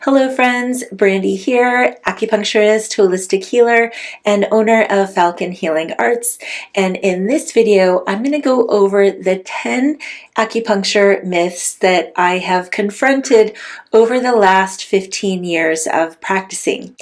Hello friends, Brandy here, acupuncturist, holistic healer, and owner of Falcon Healing Arts. And in this video, I'm going to go over the 10 acupuncture myths that I have confronted over the last 15 years of practicing.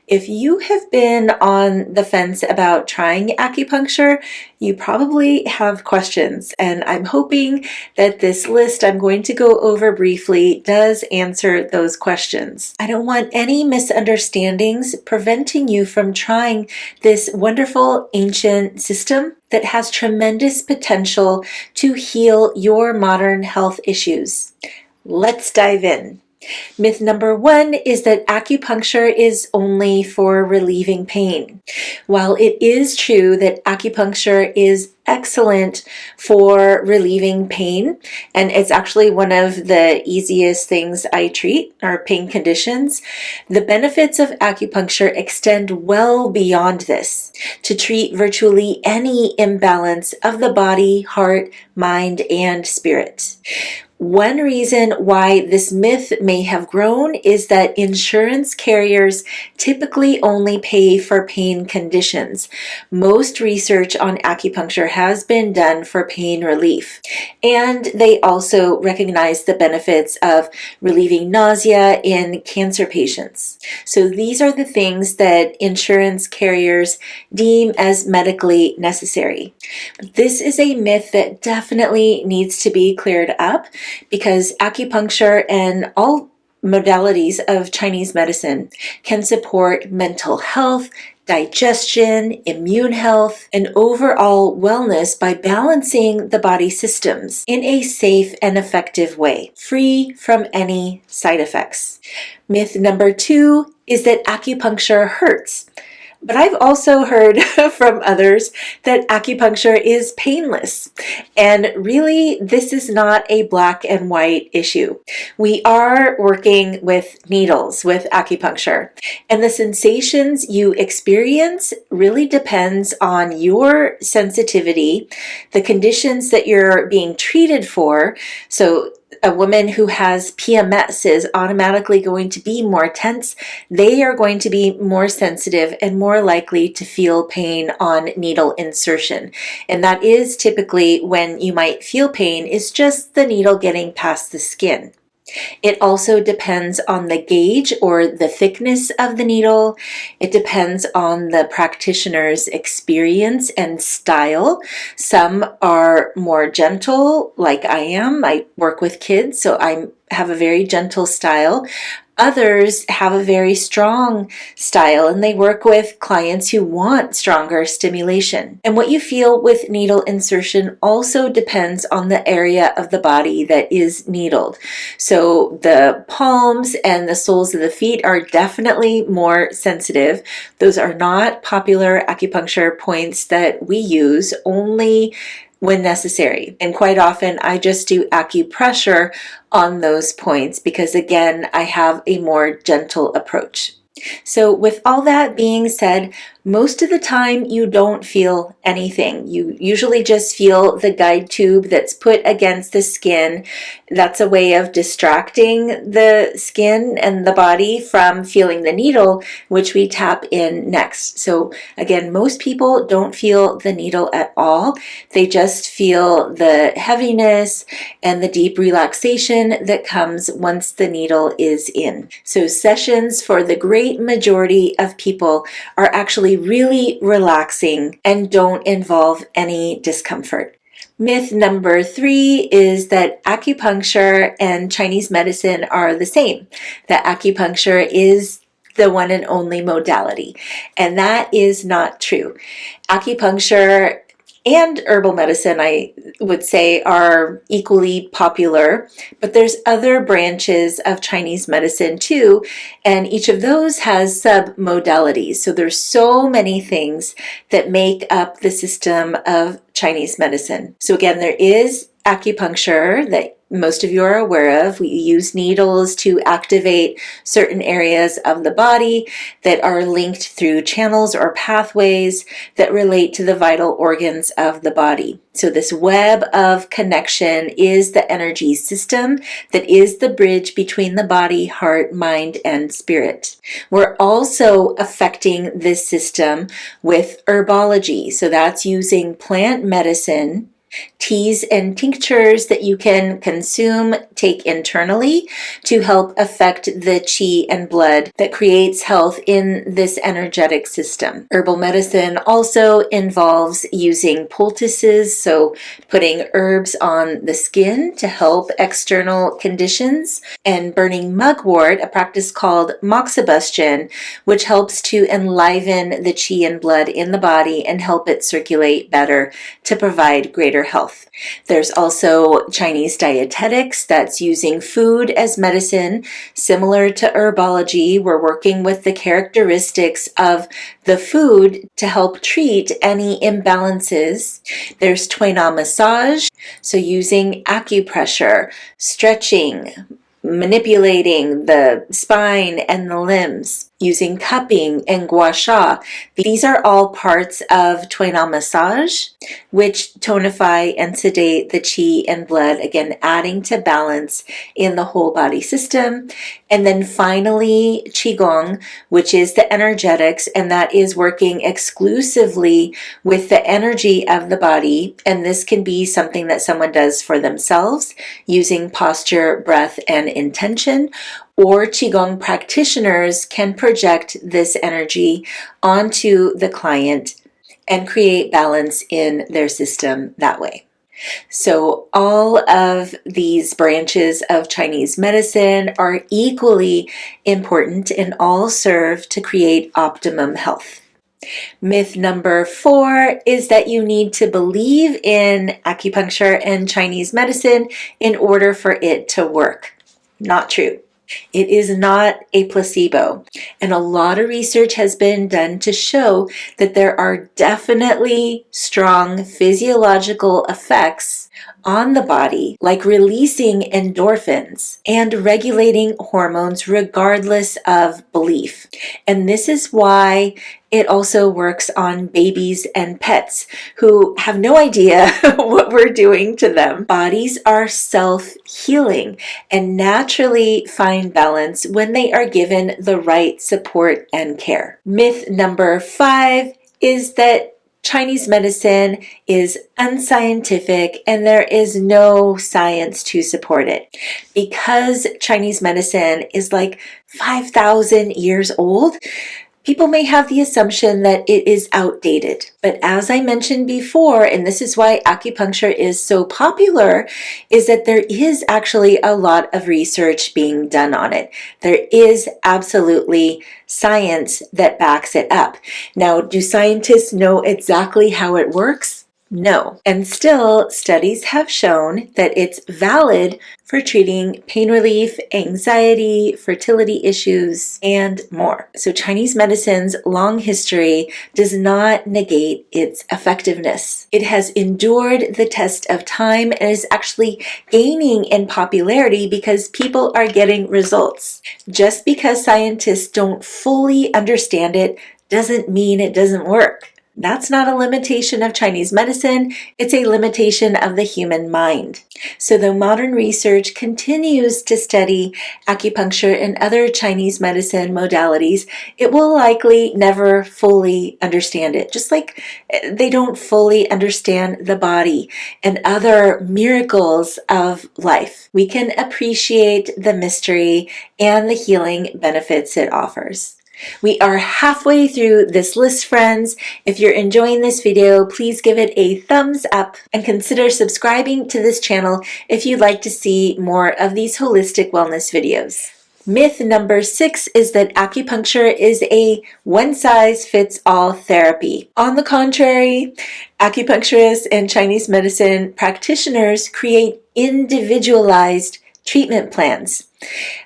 If you have been on the fence about trying acupuncture, you probably have questions, and I'm hoping that this list I'm going to go over briefly does answer those questions. I don't want any misunderstandings preventing you from trying this wonderful ancient system that has tremendous potential to heal your modern health issues. Let's dive in. Myth number 1 is that acupuncture is only for relieving pain. While it is true that acupuncture is excellent for relieving pain, and it's actually one of the easiest things I treat are pain conditions, the benefits of acupuncture extend well beyond this to treat virtually any imbalance of the body, heart, mind, and spirit. One reason why this myth may have grown is that insurance carriers typically only pay for pain conditions. Most research on acupuncture has been done for pain relief, and they also recognize the benefits of relieving nausea in cancer patients. So these are the things that insurance carriers deem as medically necessary. This is a myth that definitely needs to be cleared up, because acupuncture and all modalities of Chinese medicine can support mental health, digestion, immune health, and overall wellness by balancing the body systems in a safe and effective way, free from any side effects. Myth number 2 is that acupuncture hurts. But I've also heard from others that acupuncture is painless. And really, this is not a black and white issue. We are working with needles with acupuncture, and the sensations you experience really depends on your sensitivity, the conditions that you're being treated for. So a woman who has PMS is automatically going to be more tense. They are going to be more sensitive and more likely to feel pain on needle insertion. And that is typically when you might feel pain, is just the needle getting past the skin. It also depends on the gauge or the thickness of the needle. It depends on the practitioner's experience and style. Some are more gentle, like I am. I work with kids, so I have a very gentle style. Others have a very strong style, and they work with clients who want stronger stimulation. And what you feel with needle insertion also depends on the area of the body that is needled. So the palms and the soles of the feet are definitely more sensitive. Those are not popular acupuncture points that we use, only when necessary. And quite often I just do acupressure on those points because, again, I have a more gentle approach. So with all that being said, most of the time you don't feel anything. You usually just feel the guide tube that's put against the skin. That's a way of distracting the skin and the body from feeling the needle, which we tap in next. So again, most people don't feel the needle at all. They just feel the heaviness and the deep relaxation that comes once the needle is in. So sessions for the great majority of people are actually really relaxing and don't involve any discomfort. Myth number 3 is that acupuncture and Chinese medicine are the same, that acupuncture is the one and only modality, and that is not true. Acupuncture and herbal medicine, I would say, are equally popular, but there's other branches of Chinese medicine too, and each of those has sub-modalities. So there's so many things that make up the system of Chinese medicine. So again, there is acupuncture that most of you are aware of. We use needles to activate certain areas of the body that are linked through channels or pathways that relate to the vital organs of the body. So this web of connection is the energy system that is the bridge between the body, heart, mind, and spirit. We're also affecting this system with herbology. So that's using plant medicine, teas and tinctures that you can consume, take internally to help affect the chi and blood that creates health in this energetic system. Herbal medicine also involves using poultices, so putting herbs on the skin to help external conditions, and burning mugwort, a practice called moxibustion, which helps to enliven the chi and blood in the body and help it circulate better to provide greater health. There's also Chinese dietetics that's using food as medicine. Similar to herbology, we're working with the characteristics of the food to help treat any imbalances. There's Tui Na massage, so using acupressure, stretching, manipulating the spine and the limbs, using cupping and gua sha. These are all parts of Tui Na massage, which tonify and sedate the chi and blood, again adding to balance in the whole body system. And then finally Qigong, which is the energetics, and that is working exclusively with the energy of the body. And this can be something that someone does for themselves using posture, breath, and intention, or Qigong practitioners can project this energy onto the client and create balance in their system that way. So all of these branches of Chinese medicine are equally important and all serve to create optimum health. Myth number 4 is that you need to believe in acupuncture and Chinese medicine in order for it to work. Not true. It is not a placebo, and a lot of research has been done to show that there are definitely strong physiological effects on the body, like releasing endorphins and regulating hormones regardless of belief. And this is why it also works on babies and pets who have no idea what we're doing to them. Bodies are self-healing and naturally find balance when they are given the right support and care. Myth number 5 is that Chinese medicine is unscientific and there is no science to support it. Because Chinese medicine is like 5,000 years old, people may have the assumption that it is outdated. But as I mentioned before, and this is why acupuncture is so popular, is that there is actually a lot of research being done on it. There is absolutely science that backs it up. Now, do scientists know exactly how it works? No. And still, studies have shown that it's valid for treating pain relief, anxiety, fertility issues, and more. So Chinese medicine's long history does not negate its effectiveness. It has endured the test of time and is actually gaining in popularity because people are getting results. Just because scientists don't fully understand it doesn't mean it doesn't work. That's not a limitation of Chinese medicine, it's a limitation of the human mind. So though modern research continues to study acupuncture and other Chinese medicine modalities, it will likely never fully understand it, just like they don't fully understand the body and other miracles of life. We can appreciate the mystery and the healing benefits it offers. We are halfway through this list, friends. If you're enjoying this video, please give it a thumbs up and consider subscribing to this channel if you'd like to see more of these holistic wellness videos. Myth number 6 is that acupuncture is a one-size-fits-all therapy. On the contrary, acupuncturists and Chinese medicine practitioners create individualized treatment plans.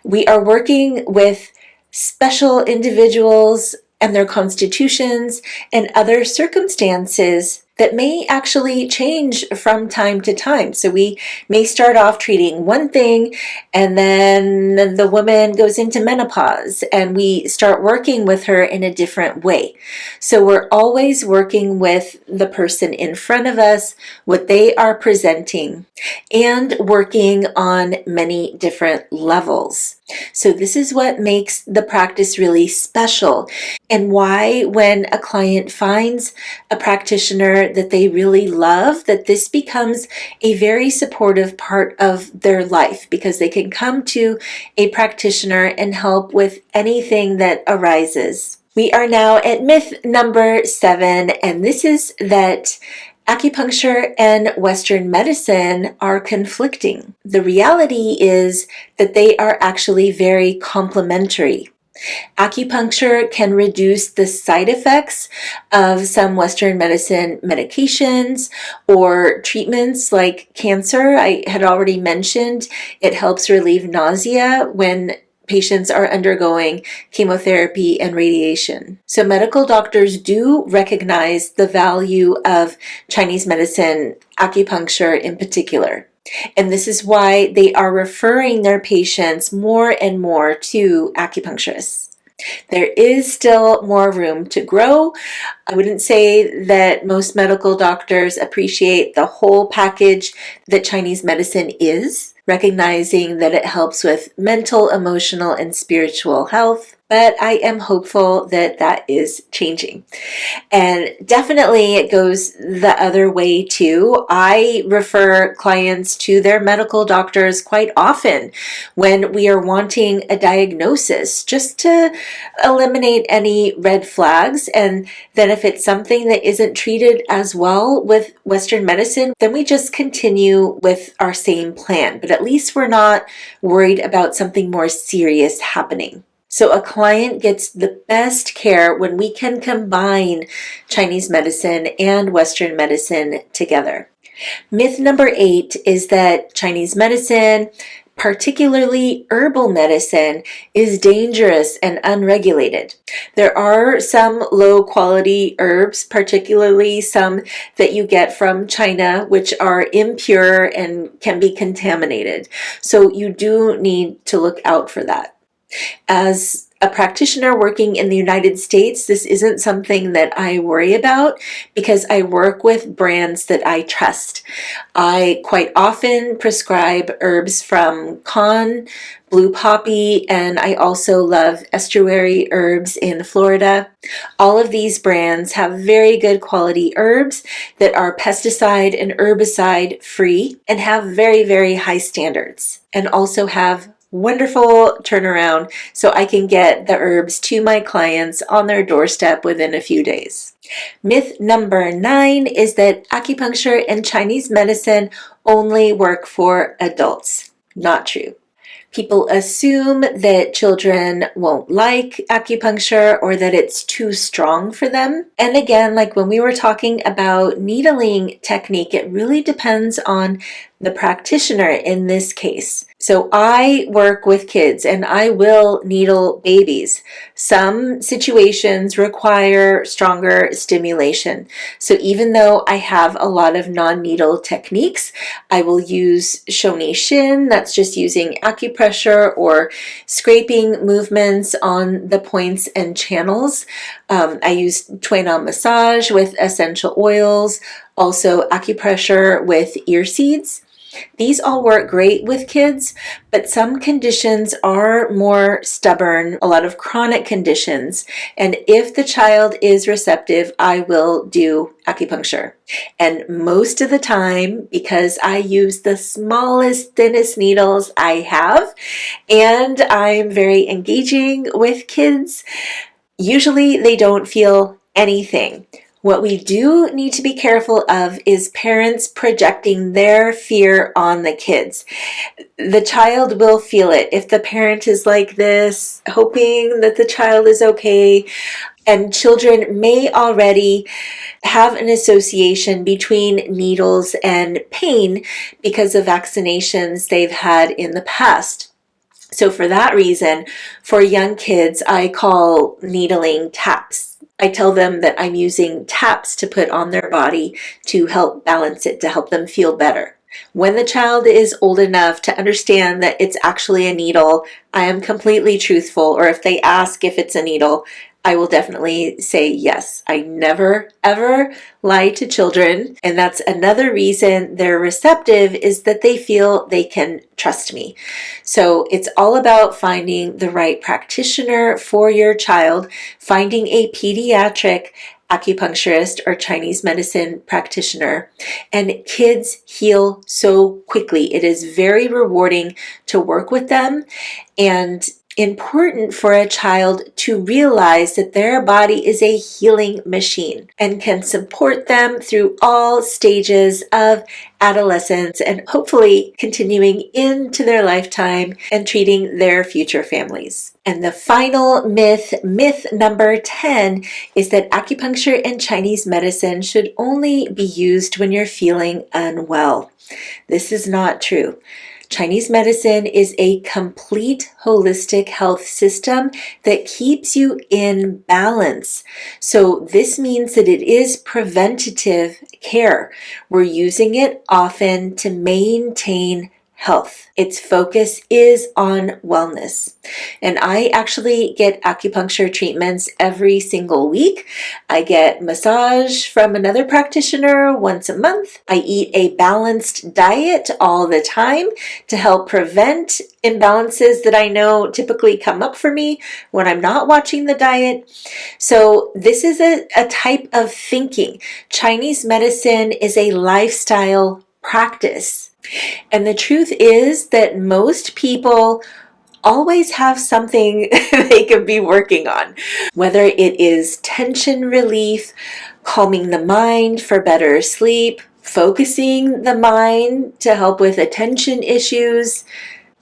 We are working with special individuals and their constitutions and other circumstances that may actually change from time to time. So we may start off treating one thing, and then the woman goes into menopause and we start working with her in a different way. So we're always working with the person in front of us, what they are presenting, and working on many different levels. So this is what makes the practice really special, and why when a client finds a practitioner that they really love, that this becomes a very supportive part of their life, because they can come to a practitioner and help with anything that arises. We are now at myth number 7, and this is that acupuncture and Western medicine are conflicting. The reality is that they are actually very complementary. Acupuncture can reduce the side effects of some Western medicine medications or treatments like cancer. I had already mentioned it helps relieve nausea when patients are undergoing chemotherapy and radiation. So medical doctors do recognize the value of Chinese medicine, acupuncture in particular. And this is why they are referring their patients more and more to acupuncturists. There is still more room to grow. I wouldn't say that most medical doctors appreciate the whole package that Chinese medicine is, recognizing that it helps with mental, emotional, and spiritual health. But I am hopeful that that is changing. And definitely it goes the other way too. I refer clients to their medical doctors quite often when we are wanting a diagnosis, just to eliminate any red flags. And then if it's something that isn't treated as well with Western medicine, then we just continue with our same plan. But at least we're not worried about something more serious happening. So a client gets the best care when we can combine Chinese medicine and Western medicine together. Myth number 8 is that Chinese medicine, particularly herbal medicine, is dangerous and unregulated. There are some low quality herbs, particularly some that you get from China, which are impure and can be contaminated. So you do need to look out for that. As a practitioner working in the United States, this isn't something that I worry about because I work with brands that I trust. I quite often prescribe herbs from Con, Blue Poppy, and I also love estuary herbs in Florida. All of these brands have very good quality herbs that are pesticide and herbicide free and have very, very high standards, and also have wonderful turnaround, so I can get the herbs to my clients on their doorstep within a few days. Myth number 9 is that acupuncture and Chinese medicine only work for adults. Not true. People assume that children won't like acupuncture or that it's too strong for them. And again, like when we were talking about needling technique, it really depends on the practitioner in this case. So I work with kids and I will needle babies. Some situations require stronger stimulation. So even though I have a lot of non-needle techniques, I will use Shoni Shin, that's just using acupressure or scraping movements on the points and channels. I use Tui Na massage with essential oils, also acupressure with ear seeds. These all work great with kids, but some conditions are more stubborn, a lot of chronic conditions. And if the child is receptive, I will do acupuncture. And most of the time, because I use the smallest, thinnest needles I have, and I'm very engaging with kids, usually they don't feel anything. What we do need to be careful of is parents projecting their fear on the kids. The child will feel it if the parent is like this, hoping that the child is okay. And children may already have an association between needles and pain because of vaccinations they've had in the past. So for that reason, for young kids, I call needling taps. I tell them that I'm using taps to put on their body to help balance it, to help them feel better. When the child is old enough to understand that it's actually a needle, I am completely truthful, or if they ask if it's a needle, I will definitely say yes. I never, ever lie to children, and that's another reason they're receptive, is that they feel they can trust me. So it's all about finding the right practitioner for your child, finding a pediatric acupuncturist or Chinese medicine practitioner. And kids heal so quickly. It is very rewarding to work with them, and important for a child to realize that their body is a healing machine and can support them through all stages of adolescence and hopefully continuing into their lifetime and treating their future families. And the final myth number 10, is that acupuncture and Chinese medicine should only be used when you're feeling unwell. This is not true. Chinese medicine is a complete holistic health system that keeps you in balance. So this means that it is preventative care. We're using it often to maintain health. Its focus is on wellness. And I actually get acupuncture treatments every single week. I get massage from another practitioner once a month. I eat a balanced diet all the time to help prevent imbalances that I know typically come up for me when I'm not watching the diet. So this is a type of thinking. Chinese medicine is a lifestyle practice. And the truth is that most people always have something they could be working on, whether it is tension relief, calming the mind for better sleep, focusing the mind to help with attention issues,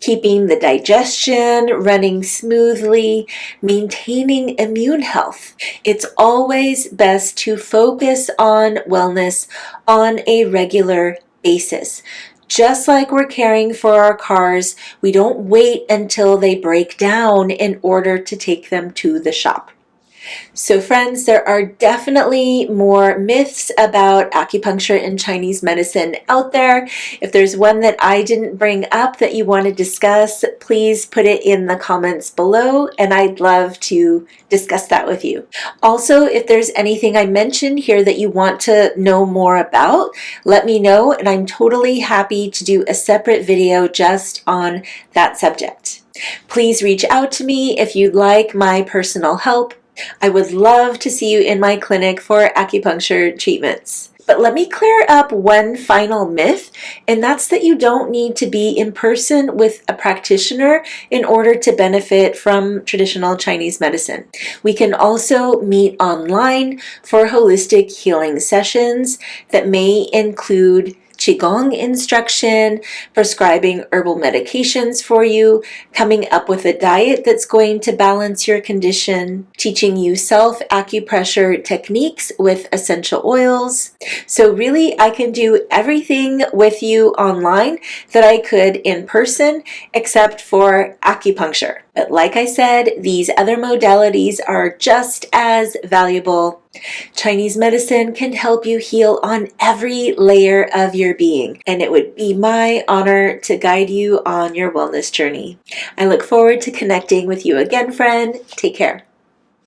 keeping the digestion running smoothly, maintaining immune health. It's always best to focus on wellness on a regular basis. Just like we're caring for our cars, we don't wait until they break down in order to take them to the shop. So friends, there are definitely more myths about acupuncture and Chinese medicine out there. If there's one that I didn't bring up that you want to discuss, please put it in the comments below, and I'd love to discuss that with you. Also, if there's anything I mentioned here that you want to know more about, let me know, and I'm totally happy to do a separate video just on that subject. Please reach out to me if you'd like my personal help. I would love to see you in my clinic for acupuncture treatments. But let me clear up one final myth, and that's that you don't need to be in person with a practitioner in order to benefit from traditional Chinese medicine. We can also meet online for holistic healing sessions that may include Qigong instruction, prescribing herbal medications for you, coming up with a diet that's going to balance your condition, teaching you self-acupressure techniques with essential oils. So really, I can do everything with you online that I could in person, except for acupuncture. But like I said, these other modalities are just as valuable. Chinese medicine can help you heal on every layer of your being, and it would be my honor to guide you on your wellness journey. I look forward to connecting with you again, friend. Take care.